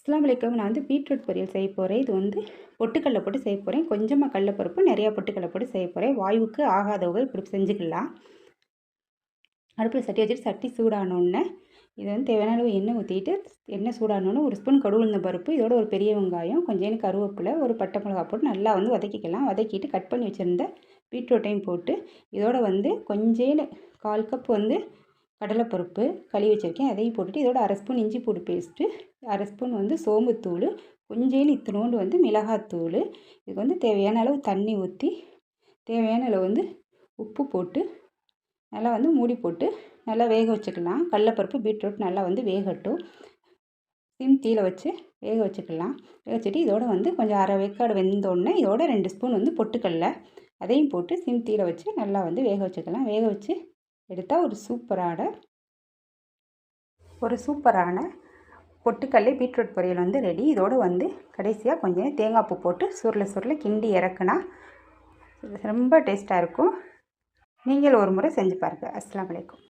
அஸ்ஸலாமு அலைக்கும். நான் வந்து பீட்ரூட் பொரியல் செய்ய போகிறேன். இது வந்து பொட்டுக்கடல போட்டு செய்ய போகிறேன். கொஞ்சமாக கடலப்பருப்பு, நிறையா பொட்டுக்கடல போட்டு செய்ய போகிறேன். வாயுவுக்கு ஆகாதவங்க இப்படி செஞ்சுக்கலாம். அடுப்பில் சட்டி வச்சுட்டு சட்டி சூடானோடனே இது வந்து தேவையான அளவு எண்ணெய் ஊற்றிட்டு, எண்ணெய் சூடானோடனே ஒரு ஸ்பூன் கடுகு உளுந்தம் பருப்பு, இதோட ஒரு பெரிய வெங்காயம், கொஞ்சோண்டு கருவேப்பிலை, ஒரு பட்டை மிளகா போட்டு நல்லா வந்து வதக்கிக்கலாம். வதக்கிட்டு கட் பண்ணி வச்சுருந்த பீட்ரூட்டையும் போட்டு, இதோட வந்து கொஞ்சோண்டு 1/4 கப் வந்து கடலைப்பருப்பு கழுவி வச்சுருக்கேன், அதையும் போட்டுட்டு இதோட 1/2 ஸ்பூன் இஞ்சி பூண்டு பேஸ்ட்டு, 1/2 ஸ்பூன் வந்து சோம்புத்தூள், கொஞ்சோண்டு இத்தினோண்டு வந்து மிளகாத்தூள், இதுக்கு வந்து தேவையான அளவு தண்ணி ஊற்றி, தேவையான அளவு வந்து உப்பு போட்டு நல்லா வந்து மூடி போட்டு நல்லா வேக வச்சுக்கலாம். கடலைப்பருப்பு பீட்ரூட் நல்லா வந்து வேகட்டும். சிம் தீயில வச்சு வேக வச்சுக்கலாம். வேக வச்சுட்டு இதோட வந்து கொஞ்சம் அரை வேக்காடு வெந்தோடனே இதோட 2 ஸ்பூன் வந்து பொட்டுக்கடல, அதையும் போட்டு சிம் தீயில வச்சு நல்லா வந்து வேக வச்சுக்கலாம். வேக வச்சு எடுத்தால் ஒரு சூப்பரான பொட்டுக்கடலை பீட்ரூட் பொரியல் வந்து ரெடி. இதோடு வந்து கடைசியாக கொஞ்சம் தேங்காய் பூ போட்டு சுருள கிண்டி இறக்குனா ரொம்ப டேஸ்ட்டாக இருக்கும். நீங்கள் ஒரு முறை செஞ்சு பாருங்கள். அஸ்ஸலாமு அலைக்கும்.